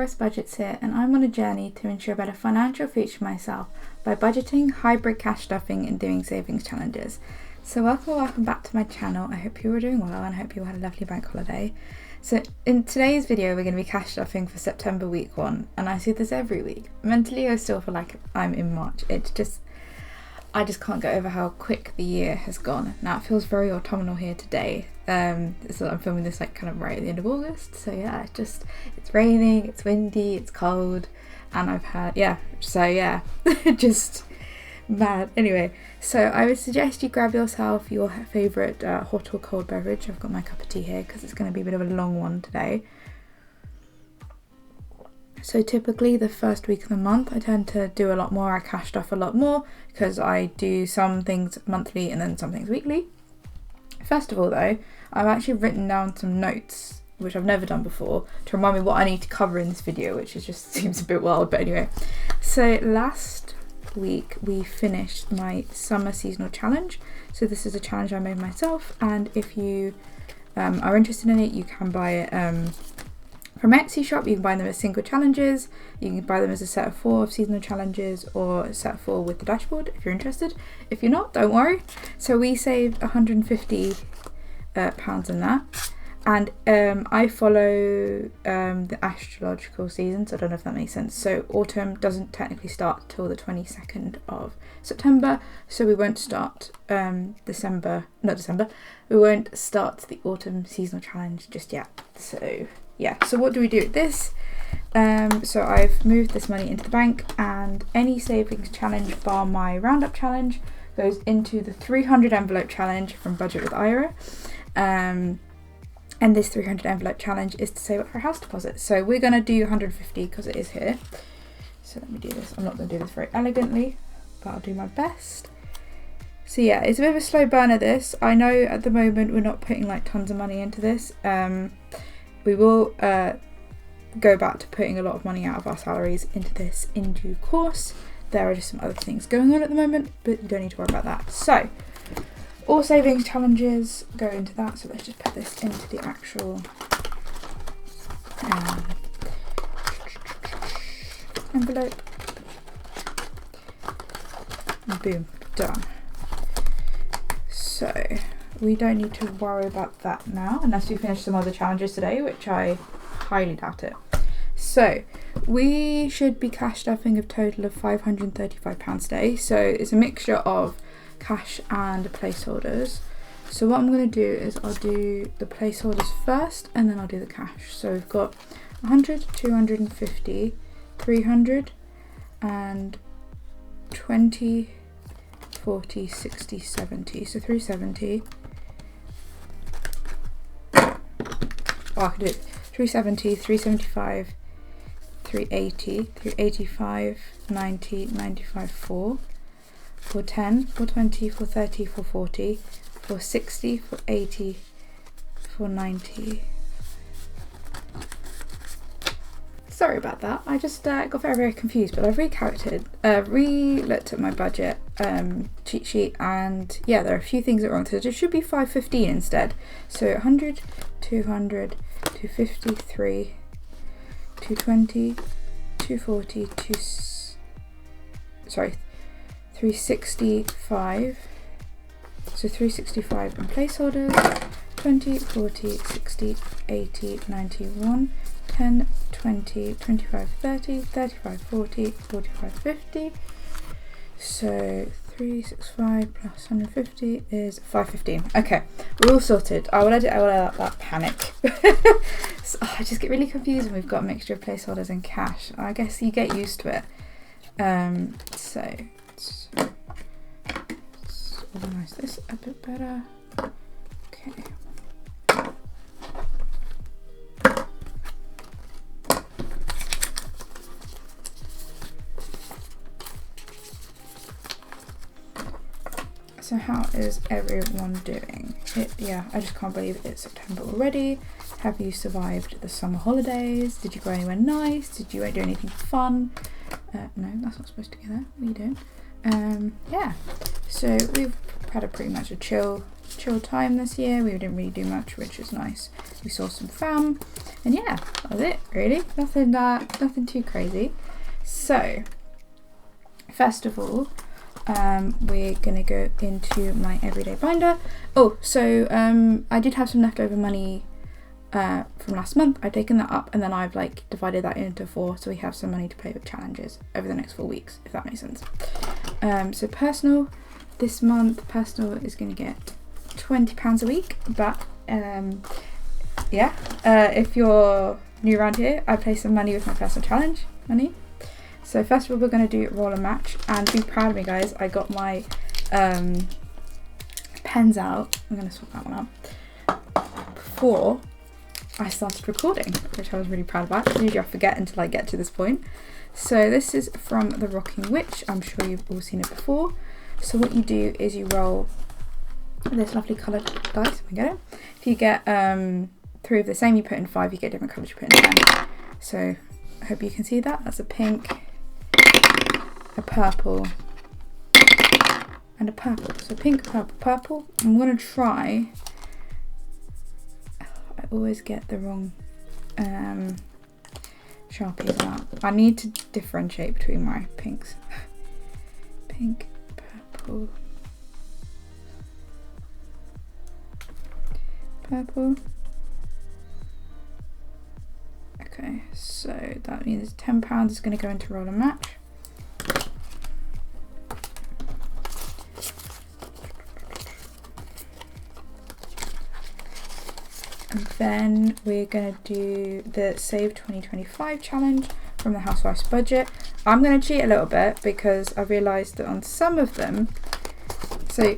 Solaris Budgets here, and I'm on a journey to ensure a better financial future for myself by budgeting, hybrid cash stuffing and doing savings challenges. So welcome back to my channel. I hope you were doing well and I hope you had a lovely bank holiday. So in today's video we're going to be cash stuffing for September week 1, and I see this every week. Mentally I still feel like I'm in March. I just can't get over how quick the year has gone. Now it feels very autumnal here today. So I'm filming this like kind of right at the end of August. So yeah, it's raining, it's windy, it's cold, and I've had just mad. Anyway, so I would suggest you grab yourself your favourite hot or cold beverage. I've got my cup of tea here because it's going to be a bit of a long one today. So typically the first week of the month I tend to do a lot more. I cash stuff a lot more because I do some things monthly and then some things weekly. First of all though, I've actually written down some notes, which I've never done before, to remind me what I need to cover in this video, which just seems a bit wild, but anyway. So last week we finished my summer seasonal challenge. So this is a challenge I made myself, and if you are interested in it, you can buy it from Etsy shop. You can buy them as single challenges, you can buy them as a set of 4 of seasonal challenges, or a set of 4 with the dashboard if you're interested. If you're not, don't worry. So we saved £150 in that, and I follow the astrological season, so I don't know if that makes sense. So autumn doesn't technically start till the 22nd of September, so we won't start we won't start the autumn seasonal challenge just yet. So yeah, so what do we do with this? So I've moved this money into the bank, and any savings challenge bar my roundup challenge goes into the 300 envelope challenge from Budget with Ira. And this 300 envelope challenge is to save up for a house deposit. So we're going to do 150 because it is here. So let me do this. I'm not going to do this very elegantly, but I'll do my best. So yeah, it's a bit of a slow burner this. I know at the moment we're not putting like tons of money into this. We will go back to putting a lot of money out of our salaries into this in due course. There are just some other things going on at the moment, but you don't need to worry about that. So all savings challenges go into that. So let's just put this into the actual envelope. And boom, done. So we don't need to worry about that now, unless we finish some other challenges today, which I highly doubt it. So we should be cash stuffing a total of £535 today. So it's a mixture of cash and placeholders. So what I'm going to do is I'll do the placeholders first and then I'll do the cash. So we've got 100, 250, 300 and 20, 40, 60, 70. So 370. I could do it 370, 375, 380, 385, 90, 95, 410, 420, 430, 440, 460, 480, 490. Sorry about that, I just got very confused, but I've re-looked at my budget cheat sheet, and yeah, there are a few things that are wrong, so it should be 515 instead. So 100, 200, 250, 220, 240, 365. So 365 in placeholders, 20, 40, 60, 80, 91, 10, 20, 25, 30, 35, 40, 45, 50. So 365 plus 150 is 515. Okay, we're all sorted. I will edit out that panic. So, I just get really confused when we've got a mixture of placeholders and cash. I guess you get used to it. So let's organise this a bit better. Okay. So how is everyone doing? I just can't believe it's September already. Have you survived the summer holidays? Did you go anywhere nice? Did you do anything fun? No, that's not supposed to go there. What are you doing? Yeah, so we've had a pretty much a chill time this year. We didn't really do much, which is nice. We saw some fam. And yeah, that's it really. Nothing too crazy. So first of all, we're gonna go into my everyday binder. Oh, so I did have some leftover money from last month. I've taken that up and then I've like divided that into 4, so we have some money to play with challenges over the next 4 weeks, if that makes sense. So personal, this month personal is going to get £20 a week, but yeah, if you're new around here, I play some money with my personal challenge money. So first of all, we're going to do roll a match, and be proud of me guys, I got my pens out. I'm going to swap that one out before I started recording, which I was really proud about. Usually I forget until I get to this point. So this is from the Rocking Witch. I'm sure you've all seen it before. So what you do is you roll this lovely coloured dice. We get it. If you get 3 of the same, you put in 5. You get different colours, you put in 10. So I hope you can see that. That's a pink, a purple, and a purple. So pink, purple, purple. I'm going to try... I always get the wrong Sharpies out. I need to differentiate between my pinks. Pink, purple, purple. Okay, so that means £10 is going to go into roll a match. And then we're going to do the Save 2025 challenge from the Housewife's Budget. I'm going to cheat a little bit because I realised that on some of them, so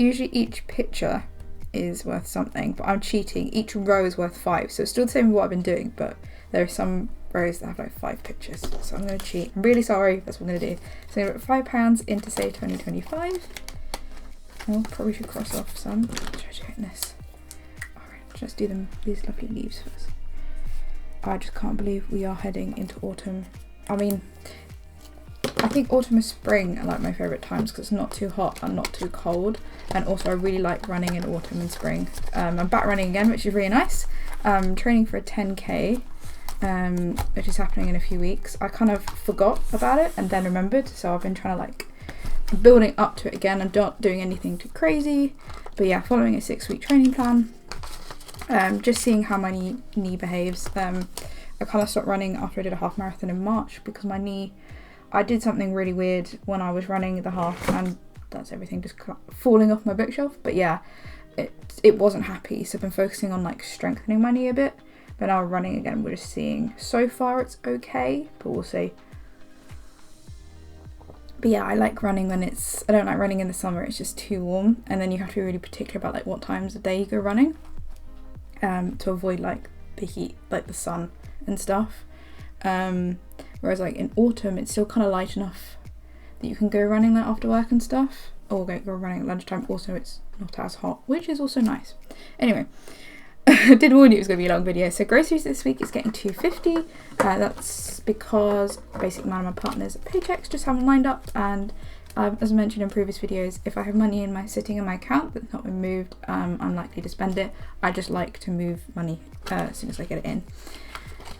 usually each picture is worth something, but I'm cheating. Each row is worth 5, so it's still the same as what I've been doing, but there are some rows that have like 5 pictures, so I'm going to cheat. I'm really sorry, that's what I'm going to do. So I'm going to put £5 into Save 2025. Oh, probably should cross off some. Try doing this. Let's do these lovely leaves first. I just can't believe we are heading into autumn. I mean, I think autumn and spring are like my favourite times because it's not too hot and not too cold, and also I really like running in autumn and spring. I'm back running again, which is really nice. Training for a 10k, which is happening in a few weeks. I kind of forgot about it and then remembered, so I've been trying to like building up to it again and not doing anything too crazy, but yeah, following a 6-week training plan. Just seeing how my knee behaves. I kind of stopped running after I did a half marathon in March because my knee, I did something really weird when I was running the half, and that's everything just falling off my bookshelf. But yeah, it wasn't happy, so I've been focusing on like strengthening my knee a bit. But now running again, we're just seeing, so far it's okay, but we'll see. But yeah, I like running when I don't like running in the summer, it's just too warm, and then you have to be really particular about like what times of day you go running. To avoid like the heat, like the sun and stuff. Whereas like in autumn, it's still kind of light enough that you can go running like after work and stuff, or go running at lunchtime. Also, it's not as hot, which is also nice. Anyway, I did warn you it was going to be a long video. So groceries this week is getting £2.50. That's because basically one of my partner's paychecks just haven't lined up, and as I mentioned in previous videos, if I have money sitting in my account that's not been moved, I'm likely to spend it. I just like to move money as soon as I get it in.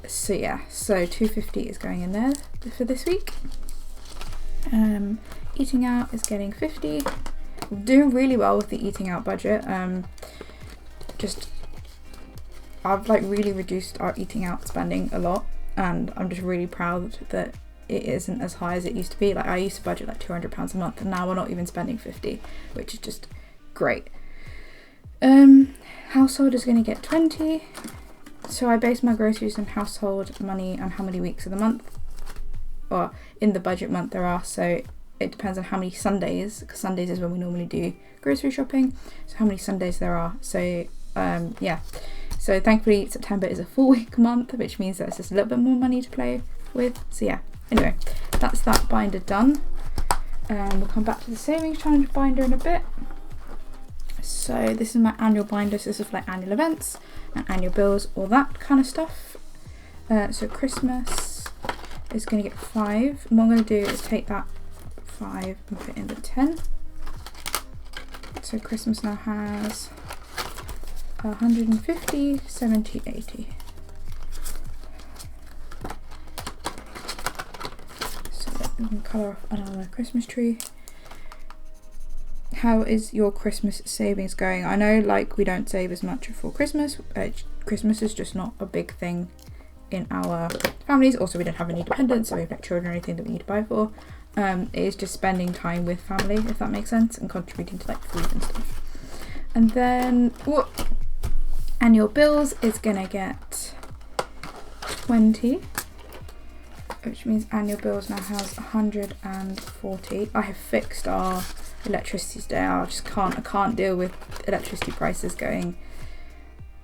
So yeah, so £2.50 is going in there for this week. Eating out is getting £50. We're doing really well with the eating out budget. I've like really reduced our eating out spending a lot, and I'm just really proud that it isn't as high as it used to be. Like I used to budget like £200 a month, and now we're not even spending 50, which is just great. Household is going to get 20. So I base my groceries on household money and how many weeks of the month, or in the budget month there are. So it depends on how many Sundays, because Sundays is when we normally do grocery shopping. So how many Sundays there are. So yeah. So thankfully September is a full week month, which means there's just a little bit more money to play with. So yeah. Anyway, that's that binder done. We'll come back to the savings challenge binder in a bit. So this is my annual binder. So this is like annual events and annual bills, all that kind of stuff. So Christmas is going to get 5. And what I'm going to do is take that 5 and put in the 10. So Christmas now has 150, 70, 80. we can colour off another Christmas tree. How is your Christmas savings going? I know like we don't save as much for Christmas. Christmas is just not a big thing in our families. Also, we don't have any dependents, so we have no children or anything that we need to buy for. It is just spending time with family, if that makes sense, and contributing to like food and stuff. And then annual bills is gonna get 20, which means annual bills now has 140. I have fixed our electricity today. I can't deal with electricity prices going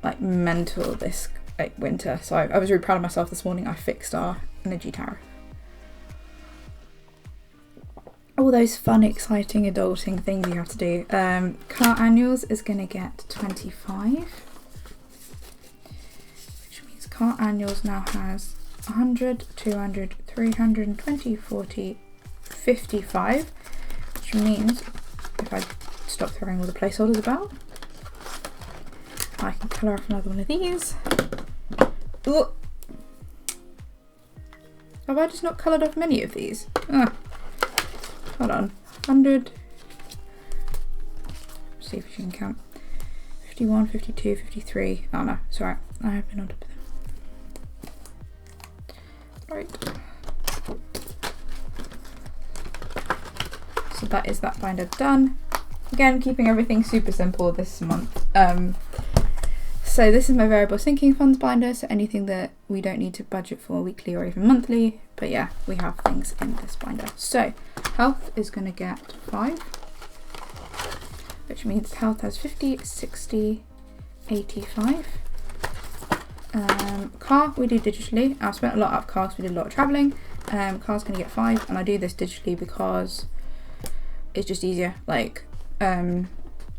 like mental this like winter. So I was really proud of myself this morning. I fixed our energy tariff. All those fun, exciting, adulting things you have to do. Car annuals is going to get 25, which means car annuals now has 100, 200, 320, 40, 55, which means if I stop throwing all the placeholders about, I can colour off another one of these. Ooh. Have I just not coloured off many of these? Hold on, 100, let's see if you can count, 51, 52, 53, oh no, it's alright, I have been on top of them. Right. So that is that binder done. Again, keeping everything super simple this month. So this is my variable sinking funds binder, so anything that we don't need to budget for weekly or even monthly, but yeah, we have things in this binder. So health is going to get 5, which means health has 50, 60, 85. Car we do digitally. I've spent a lot up cars, we did a lot of travelling. Car's going to get 5, and I do this digitally because it's just easier. Like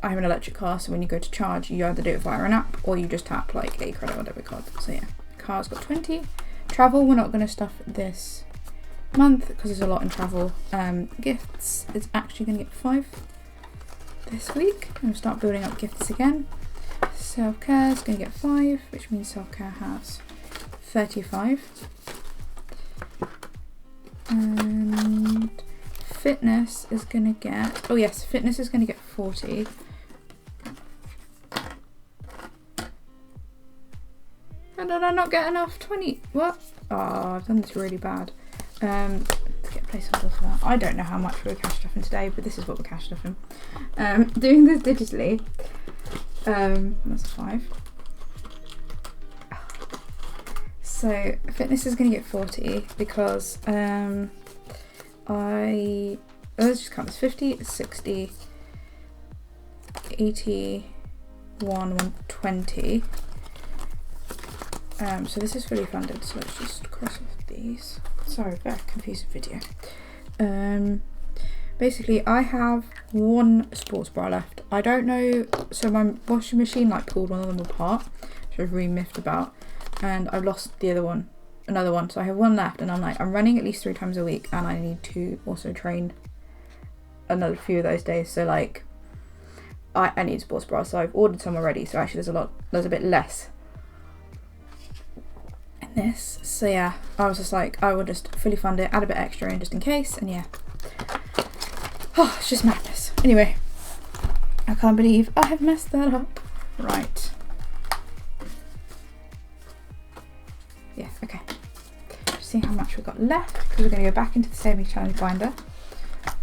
I have an electric car, so when you go to charge, you either do it via an app or you just tap like a credit or debit card. So yeah, car's got 20. Travel, we're not going to stuff this month because there's a lot in travel. Gifts is actually going to get 5 this week. I'm going to start building up gifts again. Self-care is going to get 5, which means self-care has 35. And fitness is going to get, oh yes, fitness is going to get 40. How did I not get enough? 20, what? Oh, I've done this really bad. Let's get placeholder for that. I don't know how much we're cash stuffing today, but this is what we're cash stuffing. Doing this digitally, that's 5. So fitness is going to get 40 because let's just count this, 50, 60, 81, 120. So this is fully funded, so let's just cross off these. Sorry, very confusing video. Basically I have 1 sports bra left. I don't know, so my washing machine like pulled one of them apart, which I was really miffed about, and I've lost the other one, another one, so I have 1 left, and I'm running at least 3 times a week, and I need to also train another few of those days, so like I need sports bra, so I've ordered some already, so actually there's a bit less in this. So yeah, I was just like, I will just fully fund it, add a bit extra in just in case, and yeah. Oh, it's just madness. Anyway, I can't believe I have messed that up. Right. Yeah, okay. Just seeing how much we've got left, because we're going to go back into the savings challenge binder.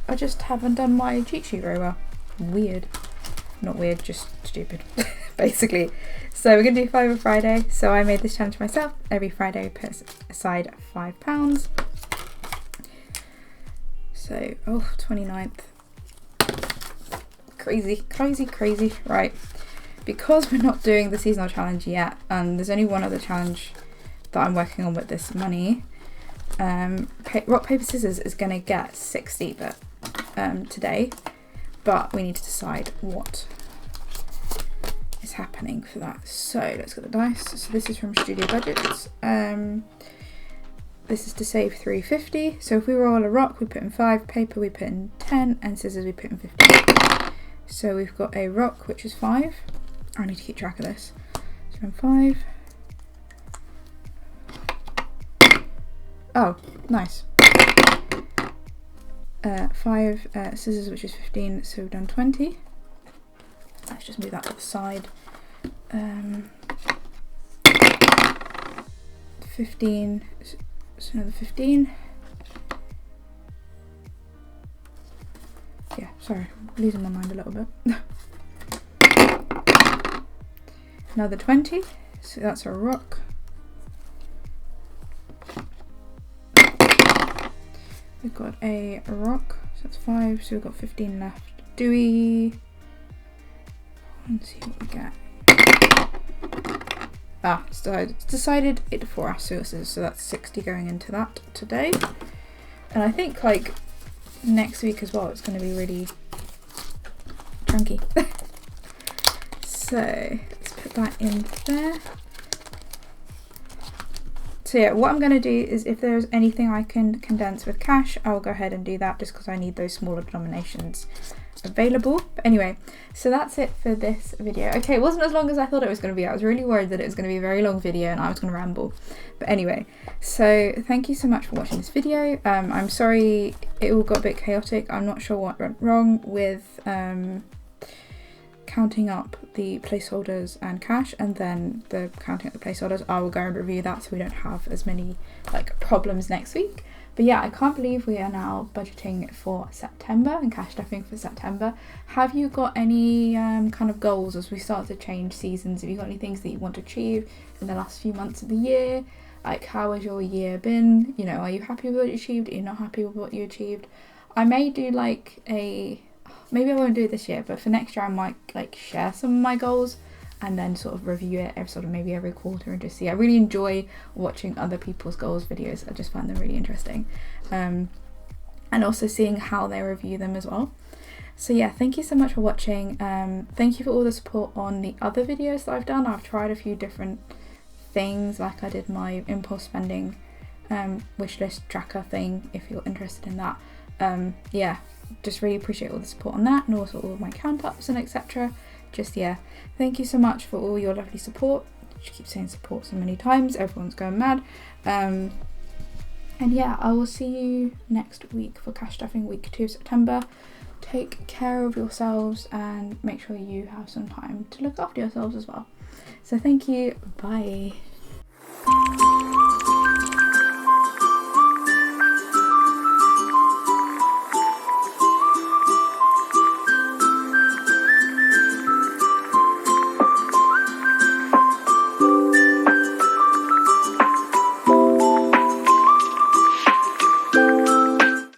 I just haven't done my cheat sheet very well. Weird. Not weird, just stupid, basically. So we're going to do 5 on Friday. So I made this challenge myself. Every Friday I put aside £5. So, oh, 29th. Crazy, crazy, crazy. Right. Because we're not doing the seasonal challenge yet, and there's only one other challenge that I'm working on with this money, rock, paper, scissors is going to get 60 today, but we need to decide what is happening for that. So let's get the dice. So this is from Studio Budgets. This is to save 350. So if we roll a rock, we put in 5, paper we put in 10, and scissors we put in 15. So we've got a rock, which is 5. I need to keep track of this. So I'm 5. Oh, nice. 5 scissors, which is 15, so we've done 20. Let's just move that to the side. 15, so another 15. Yeah, sorry, I'm losing my mind a little bit. Another 20, so that's a rock. We've got a rock, so that's 5, so we've got 15 left. Do we... Let's see what we get. So I decided it for our sources, so that's 60 going into that today. And I think like next week as well, it's going to be really chunky. So let's put that in there. So yeah, what I'm going to do is if there's anything I can condense with cash, I'll go ahead and do that just because I need those smaller denominations available. But anyway, so that's it for this video. Okay, it wasn't as long as I thought it was going to be. I was really worried that it was going to be a very long video and I was going to ramble. But anyway, so thank you so much for watching this video. I'm sorry it all got a bit chaotic. I'm not sure what went wrong with counting up the placeholders and cash, and then the counting up the placeholders. I will go and review that so we don't have as many like problems next week. But yeah, I can't believe we are now budgeting for September and cash stuffing for September. Have you got any kind of goals as we start to change seasons? Have you got any things that you want to achieve in the last few months of the year? Like, how has your year been? You know, are you happy with what you achieved? Are you not happy with what you achieved? I may do like maybe I won't do it this year, but for next year I might like share some of my goals and then sort of review it maybe every quarter and just see. I really enjoy watching other people's goals videos. I just find them really interesting, and also seeing how they review them as well. So yeah, thank you so much for watching. Thank you for all the support on the other videos that I've done. I've tried a few different things, like I did my impulse spending wish list tracker thing, if you're interested in that. Yeah, just really appreciate all the support on that, and also all of my count ups and etc. Just yeah, thank you so much for all your lovely support. I just keep saying support so many times, everyone's going mad. And yeah, I will see you next week for cash stuffing week 2 of September. Take care of yourselves and make sure you have some time to look after yourselves as well. So thank you, bye.